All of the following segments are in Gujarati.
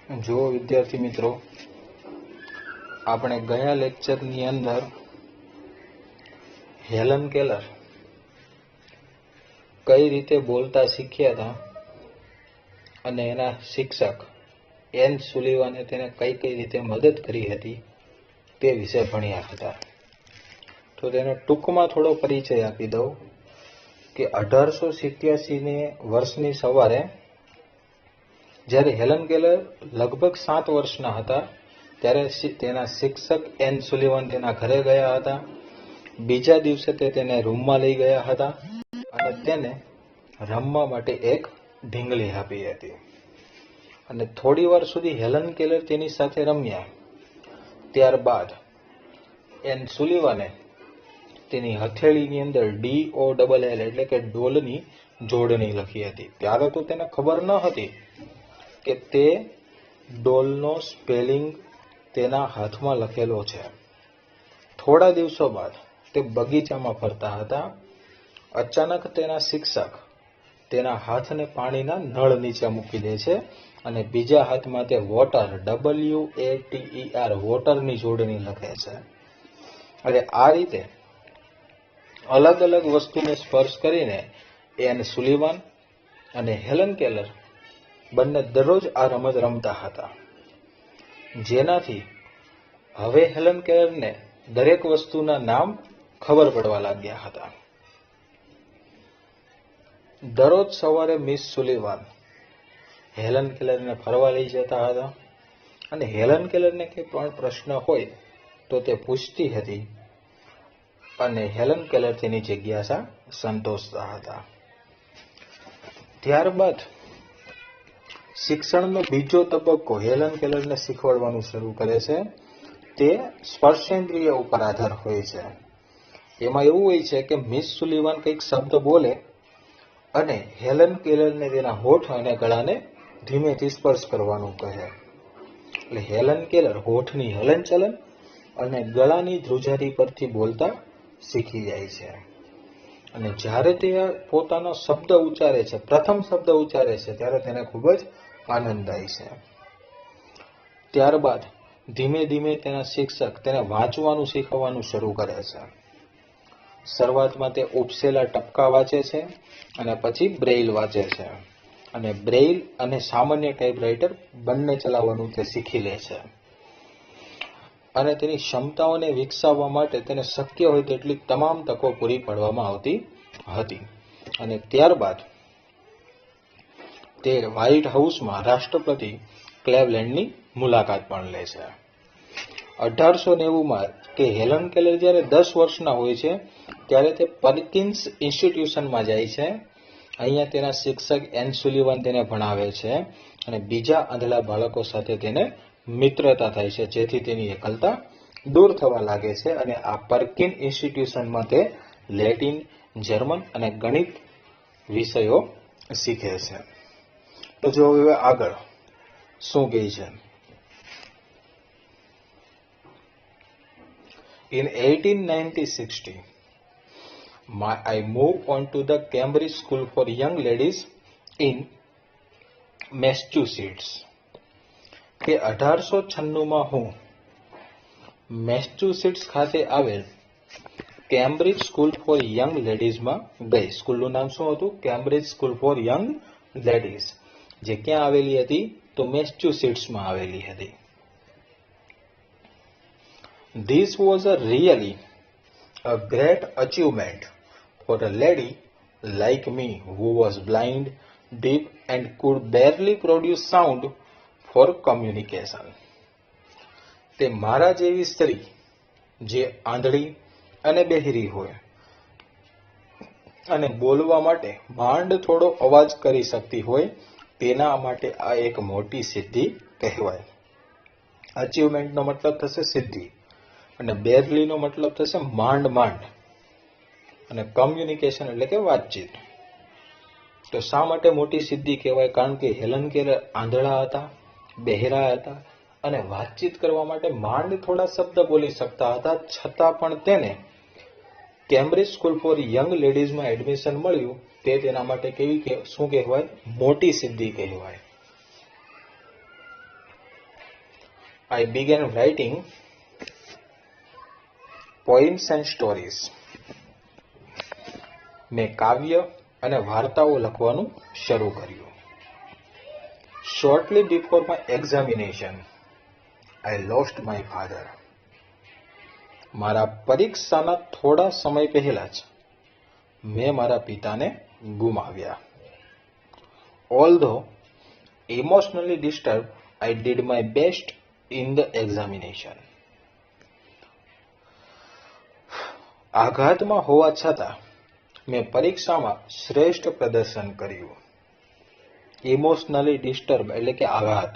જો વિદ્યાર્થી મિત્રો, આપણે ગયા લેક્ચરની અંદર હેલન કેલર કઈ રીતે બોલતા શીખ્યા હતા અને એના શિક્ષક એન સુલીવાને તેને કઈ કઈ રીતે મદદ કરી હતી તે વિશે ભણ્યા હતા. તો તેનો ટૂંકમાં થોડો પરિચય આપી દઉં કે 1887 વર્ષની સવારે જ્યારે હેલન કેલર લગભગ 7 વર્ષના હતા ત્યારે તેના શિક્ષક એન સુલીવાન તેના ઘરે ગયા હતા. બીજા દિવસે તે તેને રૂમમાં લઈ ગયા હતા અને તેને રમવા માટે એક ઢીંગલી આપી હતી અને થોડી વાર સુધી હેલન કેલર તેની સાથે રમ્યા. ત્યારબાદ એન સુલીવાને તેની હથેળીની અંદર DOLL એટલે કે ડોલની જોડણી લખી હતી. ત્યારે તો તેને ખબર ન હતી કે તે ડોલનો સ્પેલિંગ તેના હાથમાં લખેલો છે. થોડા દિવસો બાદ તે બગીચામાં ફરતા હતા. અચાનક તેના શિક્ષક તેના હાથને પાણીના નળ નીચે મૂકી દે છે અને બીજા હાથમાં તે વોટર WATER વોટરની જોડણી લખે છે. અને આ રીતે અલગ અલગ વસ્તુને સ્પર્શ કરીને એન સુલીવાન અને હેલન કેલર બંને દરરોજ આ રમત રમતા હતા, જેનાથી હવે હેલન કેલરને દરેક વસ્તુના નામ ખબર પડવા લાગ્યા હતા. દરરોજ સવારે મિસ સુલીવાન હેલન કેલરને ફરવા લઈ જતા હતા અને હેલન કેલરને કંઈ પણ પ્રશ્ન હોય તો તે પૂછતી હતી અને હેલન કેલર તેની જિજ્ઞાસા સંતોષતા હતા. ત્યારબાદ શિક્ષણનો બીજો તબક્કો હેલન કેલરને શીખવાડવાનું શરૂ કરે છે. તે સ્પર્શેન્દ્રિય ઉપર આધાર હોય છે. એમાં એવું હોય છે કે મિસ સુલીવાન કંઈક શબ્દ બોલે અને હેલન કેલરને તેના હોઠ અને ગળાને ધીમેથી સ્પર્શ કરવાનું કહે. એટલે હેલન કેલર હોઠની હલનચલન અને ગળાની ધ્રુજારી પરથી બોલતા શીખી જાય છે. અને જ્યારે તે પોતાનો શબ્દ ઉચ્ચારે છે, પ્રથમ શબ્દ ઉચ્ચારે છે, ત્યારે તેને ખૂબ જ આનંદ થાય છે. ત્યારબાદ ધીમે ધીમે તેના શિક્ષક તેને વાંચવાનું શીખવવાનું શરૂ કરે છે. શરૂઆતમાં તે ઉપસેલા ટપકા વાંચે છે અને પછી બ્રેઇલ વાંચે છે અને બ્રેઇલ અને સામાન્ય ટાઈપરાઇટર બંને ચલાવવાનું તે શીખી લે છે. અને તેની ક્ષમતાઓને વિકસાવવા માટે તેને શક્ય હોય તેટલી તમામ તકો પૂરી પાડવામાં આવતી હતી. અને ત્યારબાદ તે વ્હાઇટ હાઉસમાં રાષ્ટ્રપતિ ક્લેવલેન્ડની મુલાકાત પણ લે છે. 1890માં કે હેલન કેલર જ્યારે 10 વર્ષના હોય છે ત્યારે તે પરકિન્સ ઇન્સ્ટિટ્યુશનમાં જાય છે. અહીંયા તેના શિક્ષક એન સુલીવાન તેને ભણાવે છે અને બીજા આંધળા બાળકો સાથે તેને મિત્રતા થાય છે, જેથી તેની એકલતા દૂર થવા લાગે છે. અને આ પરકિન ઇન્સ્ટિટ્યુશનમાં તે લેટિન, જર્મન અને ગણિત વિષયો શીખે છે. તો જો હવે આગળ શું કહે છે. In 1860, I moved on to the Cambridge School for Young Ladies in Massachusetts. કે 1896માં હું મેસેચ્યુસેટ્સ ખાતે આવેલ કેમ્બ્રિજ સ્કૂલ ફોર યંગ લેડીઝમાં ગઈ. સ્કૂલનું નામ શું હતું? Cambridge school for young ladies, જે ક્યાં આવેલી હતી? તો મેસેચ્યુસેટ્સમાં આવેલી હતી. This was really a great achievement for a lady like me who was blind, deaf and could barely produce sound for communication. તે મારા જેવી સ્ત્રી જે આંધળી અને બહેરી હોય અને બોલવા માટે માંડ થોડો અવાજ કરી શકતી હોય, તેના માટે આ એક મોટી સિદ્ધિ કહેવાય. અચીવમેન્ટનો મતલબ થશે સિદ્ધિ અને બેરલીનો મતલબ થશે માંડ માંડ અને કમ્યુનિકેશન એટલે કે વાતચીત. તો શા માટે મોટી સિદ્ધિ કહેવાય? કારણ કે હેલન કેલર આંધળા હતા, બહેરા હતા અને વાતચીત કરવા માટે માંડ થોડા શબ્દ બોલી શકતા હતા, છતાં પણ તેને કેમ્બ્રિજ સ્કૂલ ફોર યંગ લેડીઝમાં એડમિશન મળ્યું. તે તેના માટે કેવી શું કહેવાય? મોટી સિદ્ધિ કહેવાય. I began writing poems and stories. મેં કાવ્ય અને વાર્તાઓ લખવાનું શરૂ કર્યું. Shortly before my examination, I lost my father. મારા પરીક્ષાના થોડા સમય પહેલા જ મેં મારા પિતાને ગુમાવ્યા. Although emotionally disturbed, I did my best in the examination. આઘાતમાં હોવા છતાં મેં પરીક્ષામાં શ્રેષ્ઠ પ્રદર્શન કર્યું. ઇમોશનલી ડિસ્ટર્બ એટલે કે આઘાત.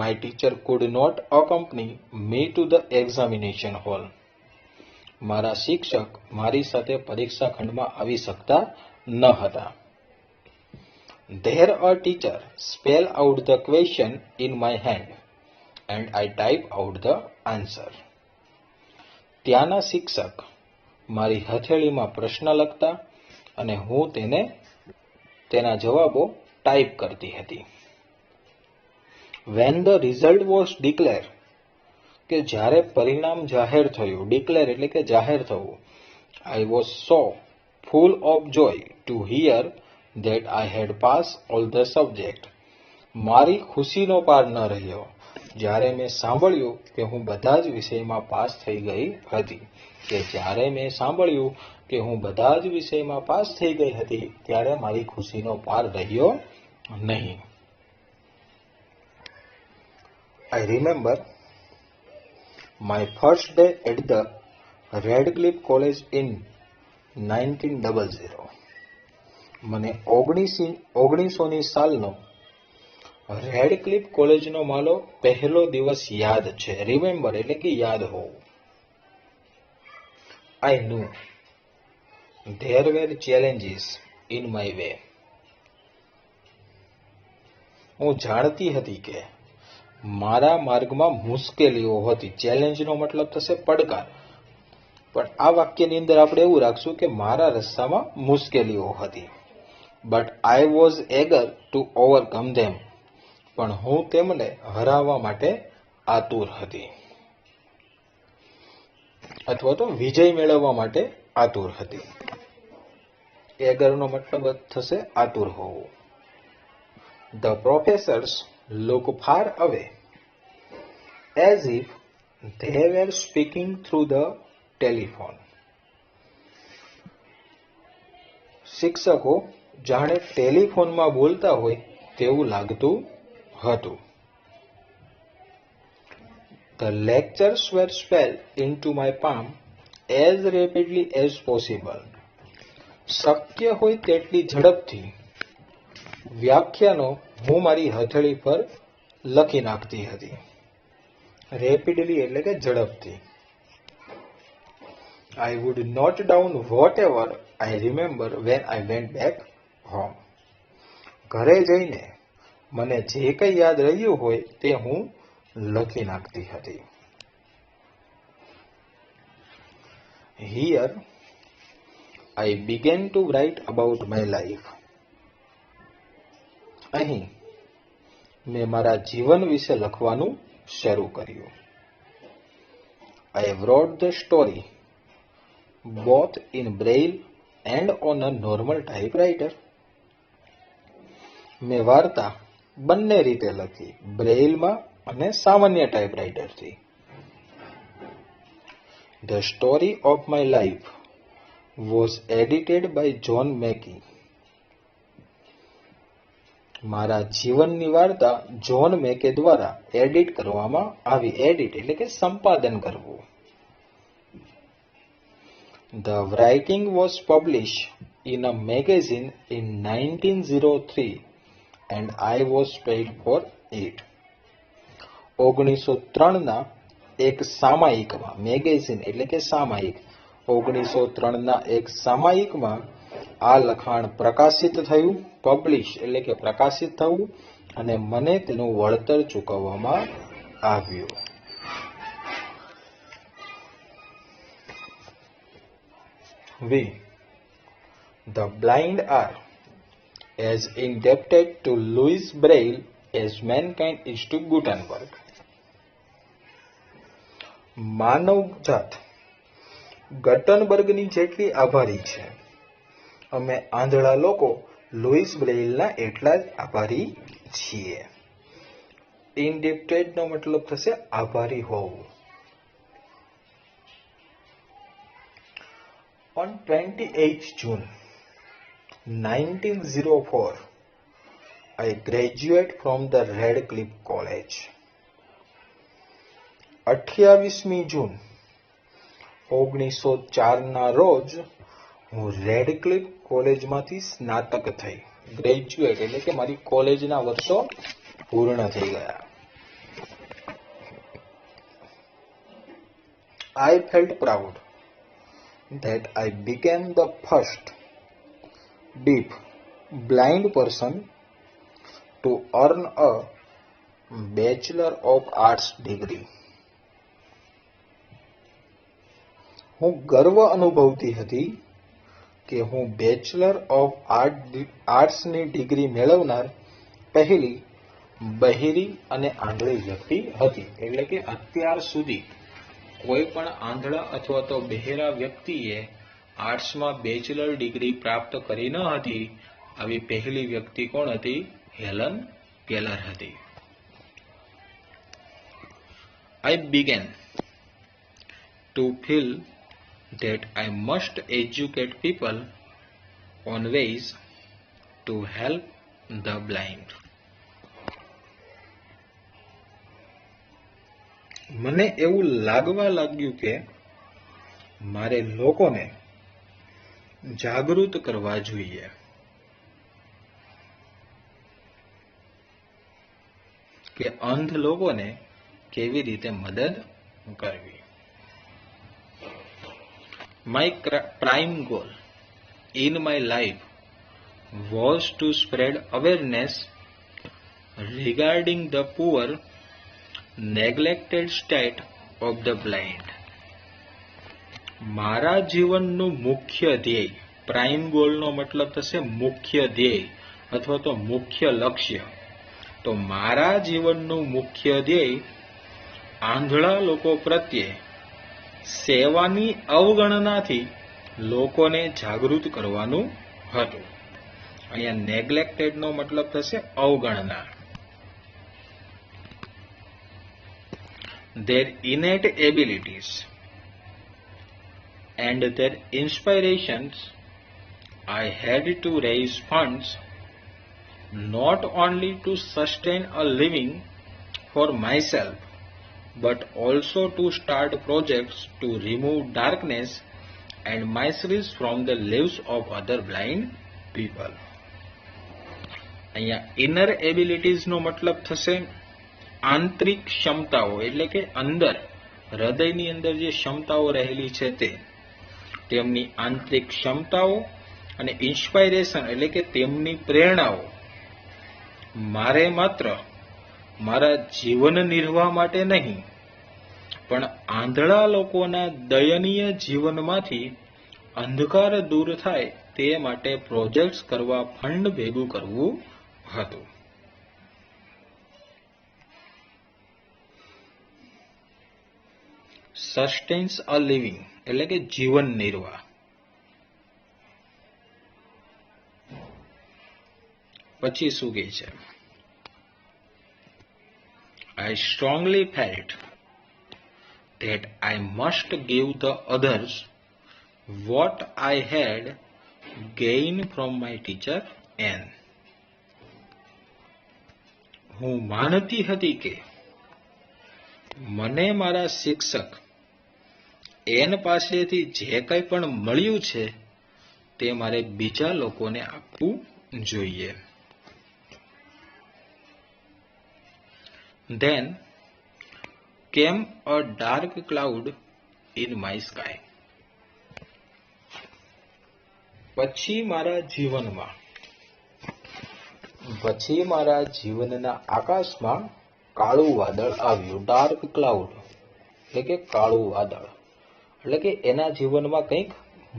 My teacher could not accompany me to the examination hall. મારા શિક્ષક મારી સાથે પરીક્ષા ખંડમાં આવી શકતા ન હતા. There a teacher spell out the question in my hand and I type out the answer. ત્યાંના શિક્ષક મારી હથેળીમાં પ્રશ્ન લખતા અને હું તેના જવાબો ટાઈપ કરતી હતી. When the result was declared, કે જ્યારે પરિણામ જાહેર થયું, ડિક્લેર એટલે કે જાહેર થવું, I was so full of joy to hear that I had passed all the subject. મારી ખુશીનો પાર ન રહ્યો જ્યારે મેં સાંભળ્યું કે હું બધા જ વિષયમાં પાસ થઈ ગઈ હતી. ત્યારે મારી ખુશીનો પાર રહ્યો નહીં. I remember my first day at the Radcliffe College in 1900. મને 1900ની સાલનો રેડક્લિફ કોલેજનો મારો પહેલો દિવસ યાદ છે. રિમેમ્બર એટલે કે યાદ હોવું. I knew there were challenges in my way. હું જાણતી હતી કે મારા માર્ગમાં મુશ્કેલીઓ હતી. ચેલેન્જનો મતલબ થશે પડકાર, પણ આ વાક્યની અંદર આપણે એવું રાખશું કે મારા રસ્તામાં મુશ્કેલીઓ હતી. But I was eager to overcome them. પણ હું તેમને હરાવવા માટે આતુર હતી, અથવા તો વિજય મેળવવા માટે આતુર હતી. એગરનો મતલબ થશે આતુર હોવું. The professors looked far away, as if they were speaking through the telephone. શિક્ષકો જાણે ટેલિફોનમાં બોલતા હોય તેવું લાગતું હતું. The lectures were spelled into my palm as rapidly as possible. શક્ય હોય તેટલી ઝડપથી વ્યાખ્યાનો હું મારી હથેળી પર લખી નાખતી હતી. રેપિડલી એટલે કે ઝડપથી. I would note down whatever I remember when I went back home. ઘરે જઈને મને જે કંઈ યાદ રહ્યું હોય તે હું લખી નાખતી હતી. Here I began to write about my life. અહીં મેં મારા જીવન વિશે લખવાનું શરૂ કર્યું. I wrote the story both in braille and on a normal typewriter. મેં વાર્તા બંને રીતે લખી, બ્રેઇલમાં અને સામાન્ય ટાઈપરાઇટરથી. The story of my life was edited by John Mackey. મારા જીવનની વાર્તા જોન મેકે દ્વારા એડિટ કરવામાં આવી. એડિટ એટલે કે સંપાદન કરવું. The writing was published in a magazine in 1903 and I was paid for it. 1903ના એક સામાયિકમાં, મેગેઝિન એટલે કે સામાયિક, 1903ના એક સામાયિકમાં આ લખાણ પ્રકાશિત થયું. પબ્લિશ એટલે કે પ્રકાશિત થવું, અને મને તેનું વળતર ચૂકવવામાં આવ્યું. We, the blind, are as indebted to Louis Braille as mankind is to Gutenberg. માનવ જાત ગટનબર્ગની જેટલી આભારી છે, અમે આંધળા લોકો લુઈસ બ્રેઇલના એટલા જ આભારી છીએ. ઇન્ડિપ્ટેડ નો મતલબ થશે આભારી હોવું. On 28th June 1904, I graduate from the Radcliffe College. 28મી જૂન 1904 ના રોજ હું રેડક્લિફ કોલેજમાંથી સ્નાતક થઈ. ગ્રેજ્યુએટ એટલે કે મારી કોલેજના વર્ષો પૂર્ણ થઈ ગયા. I felt proud that I became the first deaf blind person to earn a Bachelor of Arts degree. હું ગર્વ અનુભવતી હતી કે હું બેચલર ઓફ આર્ટ્સની ડિગ્રી મેળવનાર પહેલી બહેરી અને આંધળી વ્યક્તિ હતી. એટલે કે અત્યાર સુધી કોઈ પણ આંધળા અથવા તો બહેરા વ્યક્તિએ આર્ટ્સમાં બેચલર ડિગ્રી પ્રાપ્ત કરી ન હતી. આવી પહેલી વ્યક્તિ કોણ હતી? હેલન કેલર હતી. I began to feel that I must educate people on ways to help the blind. મને એવું લાગવા લાગ્યું કે મારે લોકોને જાગૃત કરવા જોઈએ. કે અંધ લોકોને કેવી રીતે મદદ કરવી. My prime goal in my life was to spread awareness regarding the poor, neglected state of the blind. મારા જીવનનું મુખ્ય ધ્યેય, પ્રાઇમ ગોલનો મતલબ થશે મુખ્ય ધ્યેય અથવા તો મુખ્ય લક્ષ્ય. તો મારા જીવનનું મુખ્ય ધ્યેય આંધળા લોકો પ્રત્યે સેવાની અવગણનાથી લોકોને જાગૃત કરવાનું હતું. અહીંયા નેગ્લેક્ટેડ નો મતલબ થશે અવગણના. Their innate abilities and their inspirations, I had to raise funds not only to sustain a living for myself, but also to start projects to remove darkness and miseries from the lives of other blind people. અહીંયા ઇનર એબિલિટીઝ નો મતલબ થશે આંતરિક ક્ષમતાઓ, એટલે કે અંદર હૃદયની અંદર જે ક્ષમતાઓ રહેલી છે તેમની આંતરિક ક્ષમતાઓ અને ઇન્સ્પાયરેશન એટલે કે તેમની પ્રેરણાઓ મારે માત્ર મારા જીવન નિર્વાહ માટે નહીં પણ આંધળા લોકોના દયનીય જીવનમાંથી અંધકાર દૂર થાય તે માટે પ્રોજેક્ટ્સ કરવા ફંડ ભેગું કરવું હતું. સસ્ટેન્સ અ લિવિંગ એટલે કે જીવન નિર્વાહ. પછી શું કહે છે? I strongly felt that I must give the others what I had gained from my teacher N. હું માનતી હતી કે મને મારા શિક્ષક એન પાસેથી જે કંઈ પણ મળ્યું છે તે મારે બીજા લોકોને આપવું જોઈએ. Then came a dark cloud in my sky. પછી મારા જીવનના આકાશમાં કાળું વાદળ આવ્યું. ડાર્ક ક્લાઉડ એટલે કે કાળું વાદળ એટલે કે એના જીવનમાં કંઈક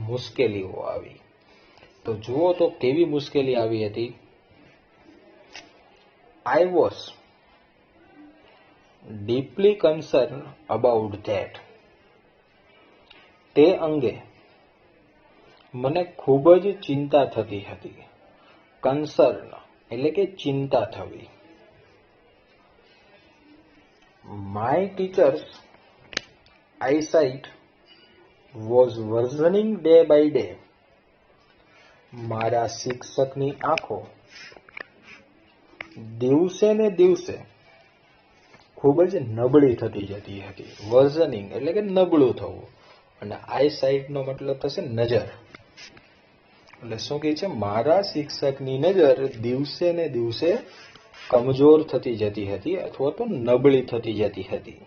મુશ્કેલીઓ આવી. તો જુઓ તો કેવી મુશ્કેલી આવી હતી. I was deeply concerned about that. તે અંગે મને ખૂબ જ ચિંતા થતી હતી. કન્સર્ન એટલે કે ચિંતા થવી. My teacher's eyesight was worsening day by day. મારા શિક્ષકની આંખો દિવસે ને દિવસે ખૂબ જ નબળી થતી જતી હતી. વર્ઝનિંગ એટલે કે નબળું થવું, અને આઈસાઇટ નો મતલબ થશે નજર. એટલે શું કહે છે? મારા શિક્ષકની નજર દિવસે ને દિવસે કમજોર થતી જતી હતી અથવા તો નબળી થતી જતી હતી.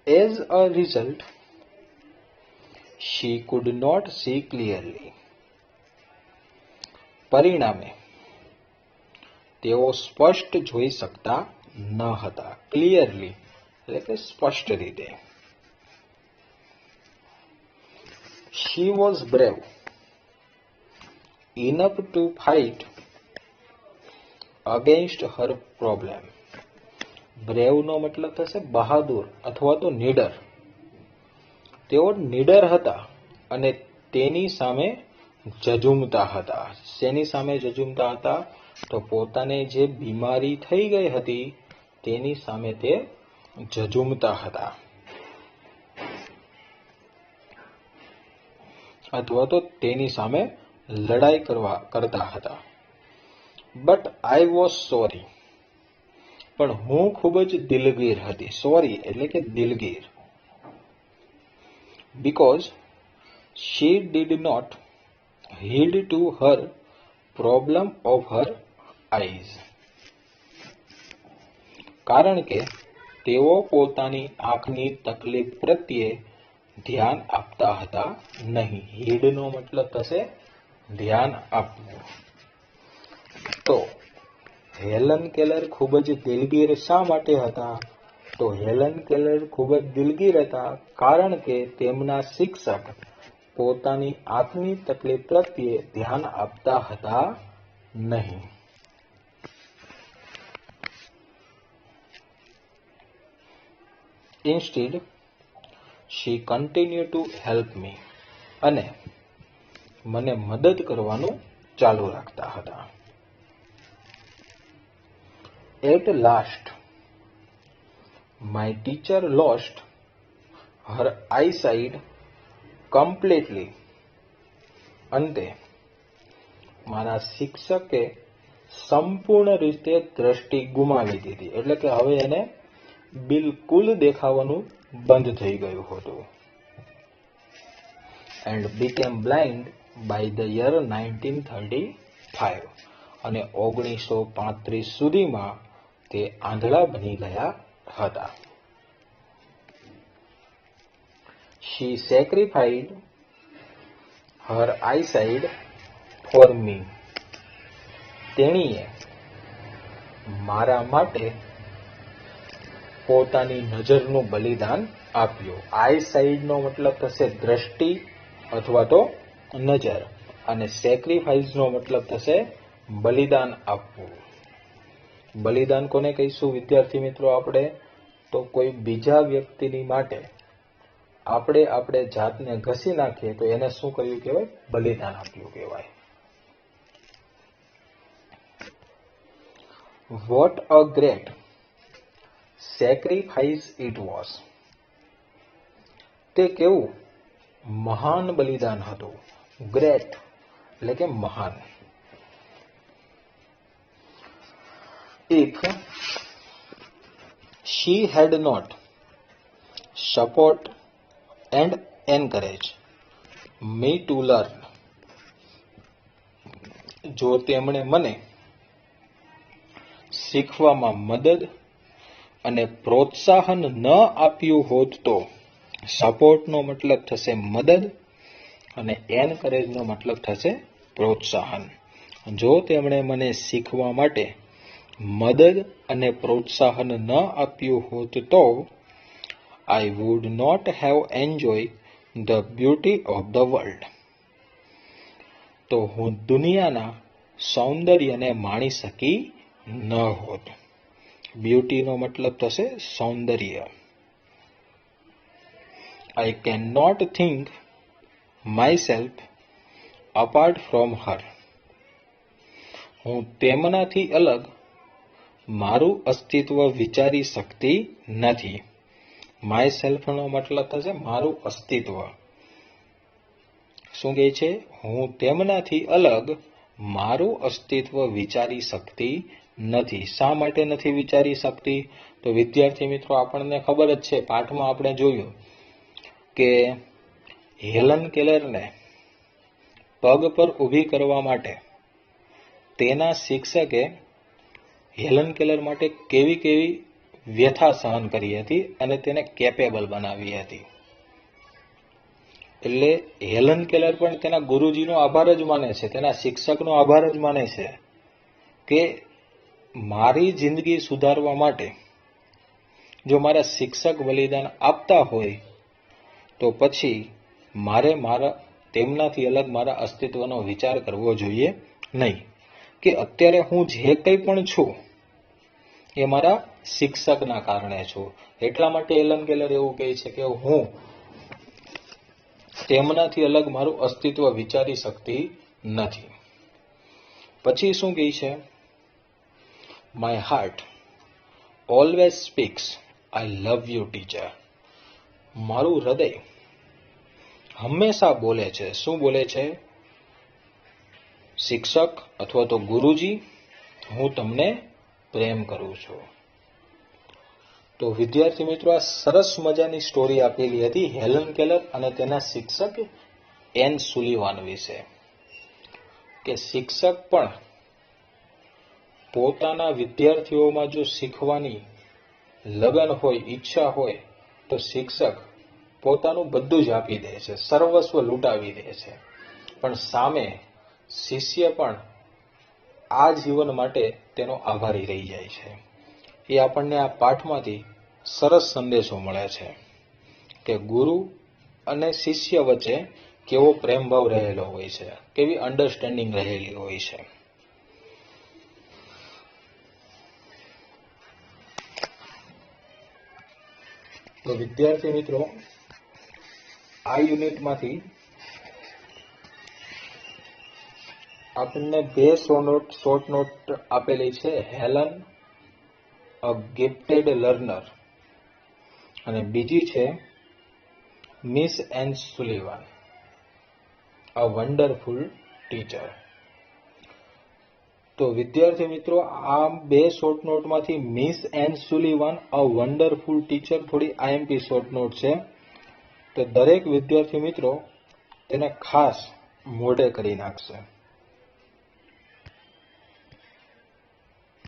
As a result, she could not see clearly. પરિણામે તેઓ સ્પષ્ટ જોઈ શકતા ન હતા. ક્લિયરલી એટલે કે સ્પષ્ટ રીતે. She was brave enough to fight against her problem. Brave નો મતલબ થશે બહાદુર અથવા તો નીડર. તેઓ નીડર હતા અને તેની સામે ઝઝૂમતા હતા. શેની સામે ઝઝૂમતા હતા? તો પોતાને જે બીમારી થઈ ગઈ હતી તેની સામે તે ઝઝૂમતા હતા અથવા તો તેની સામે લડાઈ કરતા હતા. But I was sorry. પણ હું ખૂબ જ દિલગીર હતી. સોરી એટલે કે દિલગીર. Because she did not heed to her problem of her eyes. કારણ કે તેઓ પોતાની આંખની તકલીફ પ્રત્યે ધ્યાન આપતા હતા નહીં. હીડ નો મતલબ થશે ધ્યાન આપવું. તો હેલન કેલર ખૂબ જ દિલગીર શા માટે હતા? તો હેલન કેલર ખૂબ જ દિલગીર હતા કારણ કે તેમના શિક્ષક પોતાની આંખની તકલીફ પ્રત્યે ધ્યાન આપતા હતા નહીં. Instead, she continued to help me. અને મને મદદ કરવાનું ચાલુ રાખતા હતા. At last, my teacher lost her eyesight completely. અંતે મારા શિક્ષકે સંપૂર્ણ રીતે દ્રષ્ટિ ગુમાવી દીધી. એટલે કે હવે એને બિલકુલ દેખાવાનું બંધ થઈ ગયું હતું. And became blind by the year 1935. અને 1935 સુધીમાં તે આંધળા બની ગયા હતા. She sacrificed her eyesight for me. તેણીએ મારા માટે પોતાની નજરનું બલિદાન આપ્યું. આઈસાઇટ નો મતલબ થશે દ્રષ્ટિ અથવા તો નજર, અને સેક્રિફાઈસ નો મતલબ થશે બલિદાન આપવું. બલિદાન કોને કહીશું વિદ્યાર્થી મિત્રો? આપણે તો કોઈ બીજા વ્યક્તિની માટે આપણે જાતને ઘસી નાખીએ તો એને શું કર્યું કહેવાય? બલિદાન આપ્યું કહેવાય. What a great sacrifice it was. તે કેવું મહાન બલિદાન હતું. ગ્રેટ એટલે કે મહાન. If she had not support and encourage me to learn. જો તેમણે મને શીખવામાં મદદ અને પ્રોત્સાહન ન આપ્યું હોત તો, સપોર્ટનો મતલબ થશે મદદ અને એનકરેજનો મતલબ થશે પ્રોત્સાહન. જો તેમણે મને શીખવા માટે મદદ અને પ્રોત્સાહન ન આપ્યું હોત તો I would not have enjoyed the beauty of the world. તો હું દુનિયાના સૌંદર્યને માણી શકી ન હોત. બ્યુટીનો મતલબ થશે સૌંદર્ય. I cannot think myself apart from her. હું તેમનાથી અલગ મારું અસ્તિત્વ વિચારી શકતી નથી. માય સેલ્ફનો મતલબ થશે મારું અસ્તિત્વ. શું કહે છે? હું તેમનાથી અલગ મારું અસ્તિત્વ વિચારી શકતી નથી. શા માટે નથી વિચારી શકતી? તો વિદ્યાર્થી મિત્રો, આપણને ખબર જ છે, પાઠમાં આપણે જોયું કે હેલન કેલરને પગ પર ઊભી કરવા માટે તેના શિક્ષકે હેલન કેલર માટે કેવી કેવી વ્યથા સહન કરી હતી અને તેને કેપેબલ બનાવી હતી. એટલે હેલન કેલર પણ તેના ગુરુજીનો આભાર જ માને છે, તેના શિક્ષકનો આભાર જ માને છે કે મારી જિંદગી સુધારવા માટે જો મારા શિક્ષક બલિદાન આપતા હોય તો પછી મારે તેમનાથી અલગ મારા અસ્તિત્વનો વિચાર કરવો જોઈએ નહીં. કે અત્યારે હું જે કંઈ પણ છું એ મારા શિક્ષકના કારણે છું. એટલા માટે હેલન કેલર એવું કહે છે કે હું તેમનાથી અલગ મારું અસ્તિત્વ વિચારી શકતી નથી. પછી શું કહે છે? My heart always speaks I love you teacher. મારું હૃદય હંમેશા બોલે છે. શું બોલે છે? શિક્ષક અથવા તો ગુરુજી, હું તમને પ્રેમ કરું છું. તો વિદ્યાર્થી મિત્રો, આ સરસ મજાની સ્ટોરી આપેલી હતી હેલન કેલર અને તેના શિક્ષક એન સુલિવાન વિશે. કે શિક્ષક પણ પોતાના વિદ્યાર્થીઓમાં જો શીખવાની લગન હોય, ઈચ્છા હોય, તો શિક્ષક પોતાનું બધું જ આપી દે છે, સર્વસ્વ લૂંટાવી દે છે. પણ સામે શિષ્ય પણ આ જીવન માટે તેનો આભારી રહી જાય છે. એ આપણને આ પાઠમાંથી સરસ સંદેશો મળે છે કે ગુરુ અને શિષ્ય વચ્ચે કેવો પ્રેમભાવ રહેલો હોય છે, કેવી અન્ડરસ્ટેન્ડિંગ રહેલી હોય છે. તો વિદ્યાર્થી મિત્રો, આ યુનિટમાંથી આપણને 2 શોર્ટ નોટ આપેલી છે. હેલન અ ગિફ્ટેડ લર્નર અને બીજી છે miss Ann Sullivan a wonderful teacher. તો વિદ્યાર્થી મિત્રો, આ 2 શોર્ટ નોટમાંથી miss Ann Sullivan a wonderful teacher થોડી આઈએમપી શોર્ટ નોટ છે. તો દરેક વિદ્યાર્થી મિત્રો તેને ખાસ મોઢે કરી નાખશે.